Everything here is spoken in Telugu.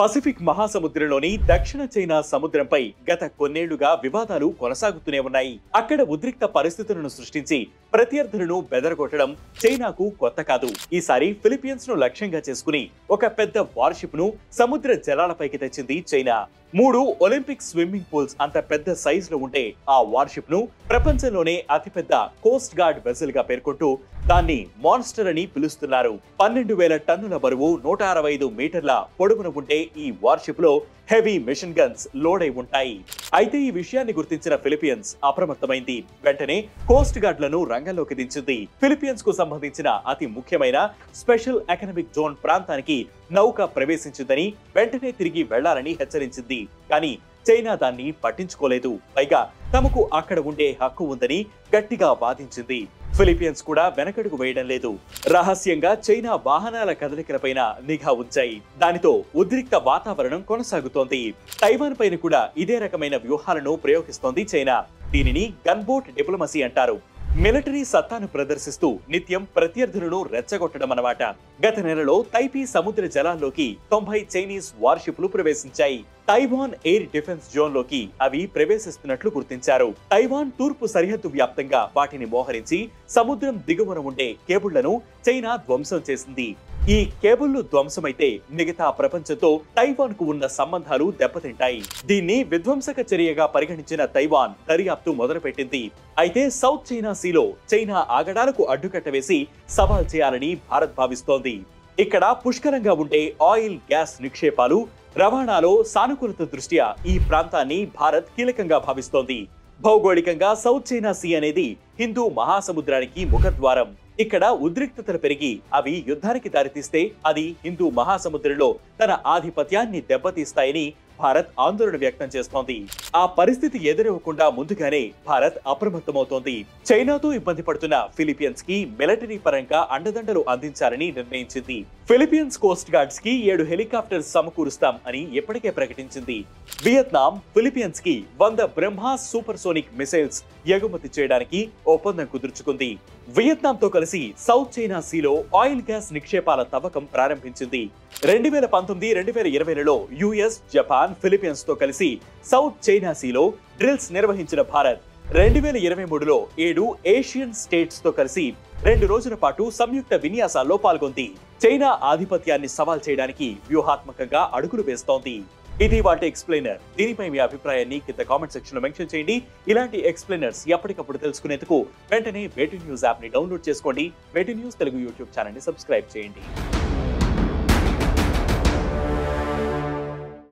పసిఫిక్ మహాసముద్రంలోని దక్షిణ చైనా సముద్రంపై గత కొన్నేళ్లుగా వివాదాలు కొనసాగుతూనే ఉన్నాయి. అక్కడ ఉద్రిక్త పరిస్థితులను సృష్టించి ప్రత్యర్థులను బెదరగొట్టడం చైనాకు కొత్త కాదు. ఈసారి ఫిలిప్పీన్స్ ను లక్ష్యంగా చేసుకుని ఒక పెద్ద వార్షిప్ ను సముద్ర జలాలపైకి తెచ్చింది చైనా. 3 ఒలింపిక్ స్విమ్మింగ్ పూల్స్ అంత పెద్ద సైజులో ఉంటే ఆ వార్షిప్ ను ప్రపంచంలోనే అతిపెద్ద కోస్ట్ గార్డ్ వెసల్ గా పేర్కొంటూ దాన్ని మాన్స్టర్ అని పిలుస్తున్నారు. 12,000 టన్నుల బరువు, 165 మీటర్ల పొడవున ఉంటే ఈ వార్షిప్ లో హెవీ మిషన్ గన్స్ లోడ్ అయి ఉంటాయి. అయితే ఈ విషయాన్ని గుర్తించిన ఫిలిప్పీన్స్ అప్రమత్తమైంది. వెంటనే కోస్ట్ గార్డ్లను రంగంలోకి దించింది. ఫిలిప్పీన్స్ కు సంబంధించిన అతి ముఖ్యమైన స్పెషల్ ఎకనామిక్ జోన్ ప్రాంతానికి నౌక ప్రవేశించిందని, వెంటనే తిరిగి వెళ్లాలని హెచ్చరించింది. కానీ చైనా దాన్ని పట్టించుకోలేదు. పైగా తమకు అక్కడ ఉండే హక్కు ఉందని గట్టిగా వాదించింది. ఫిలిప్పీన్స్ కూడా వెనకడుగు వేయడం లేదు. రహస్యంగా చైనా వాహనాల కదలికలపైన నిఘా ఉంచాయి. దానితో ఉద్రిక్త వాతావరణం కొనసాగుతోంది. తైవాన్ పైన కూడా ఇదే రకమైన వ్యూహాలను ప్రయోగిస్తోంది చైనా. దీనిని గన్బోట్ డిప్లొమసీ అంటారు. మిలిటరీ సత్తాను ప్రదర్శిస్తూ నిత్యం ప్రత్యర్థులను రెచ్చగొట్టడం అన్నమాట. గత నెలలో తైపీ సముద్ర జలాల్లోకి 90 చైనీస్ వార్షిప్లు ప్రవేశించాయి. తైవాన్ ఎయిర్ డిఫెన్స్ జోన్ లోకి అవి ప్రవేశిస్తున్నట్లు గుర్తించారు. తైవాన్ తూర్పు సరిహద్దు వ్యాప్తంగా వాటిని మోహరించి సముద్రం దిగువన ఉండే కేబుళ్లను చైనా ధ్వంసం చేసింది. ఈ కేబుళ్లు ధ్వంసమైతే మిగతా ప్రపంచంతో తైవాన్ కు ఉన్న సంబంధాలు దెబ్బతింటాయి. దీన్ని విధ్వంసక చర్యగా పరిగణించిన తైవాన్ దర్యాప్తు మొదలుపెట్టింది. అయితే సౌత్ చైనా సీలో చైనా ఆగడాలకు అడ్డుకట్ట వేసి సవాల్ చేయాలని భారత్ భావిస్తోంది. ఇక్కడ పుష్కలంగా ఉండే ఆయిల్, గ్యాస్ నిక్షేపాలు రవాణాలో సానుకూలత దృష్ట్యా ఈ ప్రాంతాన్ని భారత్ కీలకంగా భావిస్తోంది. భౌగోళికంగా సౌత్ చైనా సీ అనేది హిందూ మహాసముద్రానికి ముఖద్వారం. ఇక్కడ ఉద్రిక్తతలు పెరిగి అవి యుద్ధానికి దారితీస్తే అది హిందూ మహాసముద్రంలో తన ఆధిపత్యాన్ని దెబ్బతీస్తాయని భారత్ ఆందోళన వ్యక్తం చేస్తోంది. ఆ పరిస్థితి ఎదురవ్వకుండా ముందుగానే భారత్ అప్రమత్తమవుతోంది. చైనాతో ఇబ్బంది పడుతున్న ఫిలిప్పీన్స్ కి మిలిటరీ పరంగా అండదండలు అందించాలని నిర్ణయించింది. ఫిలిప్పీన్స్ కోస్ట్ గార్డ్స్ కి 7 హెలికాప్టర్స్ సమకూరుస్తాం అని ఇప్పటికే ప్రకటించింది. వియత్నాం ఫిలిప్పీన్స్ కి 100 బ్రహ్మాస్ సూపర్ సోనిక్ మిసైల్స్ ఎగుమతి చేయడానికి ఒప్పందం కుదుర్చుకుంది. వియత్నాంతో కలిసి సౌత్ చైనా సీలో ఆయిల్, గ్యాస్ నిక్షేపాల తవ్వకం ప్రారంభించింది. 2019-2020లలో యుఎస్, జపాన్, ఫిలిప్పీన్స్ తో కలిసి సౌత్ చైనా సీలో డ్రిల్స్ నిర్వహించిన భారత్ 2023లో 7 ఏషియన్ స్టేట్స్ తో కలిసి 2 రోజుల పాటు సంయుక్త విన్యాసాల్లో పాల్గొంది. చైనా ఆధిపత్యాన్ని సవాల్ చేయడానికి వ్యూహాత్మకంగా అడుగులు వేస్తోంది. ఇది వాటి ఎక్స్ప్లెయినర్. దీనిపై మీ అభిప్రాయాన్ని కింద కామెంట్ సెక్షన్ లో మెన్షన్ చేయండి. ఇలాంటి ఎక్స్ప్లెయినర్స్ ఎప్పటికప్పుడు తెలుసుకునేందుకు వెంటనే వేటు న్యూస్ యాప్ ని డౌన్లోడ్ చేసుకోండి. వేటు న్యూస్ తెలుగు యూట్యూబ్ ఛానల్ ని సబ్స్క్రైబ్ చేయండి.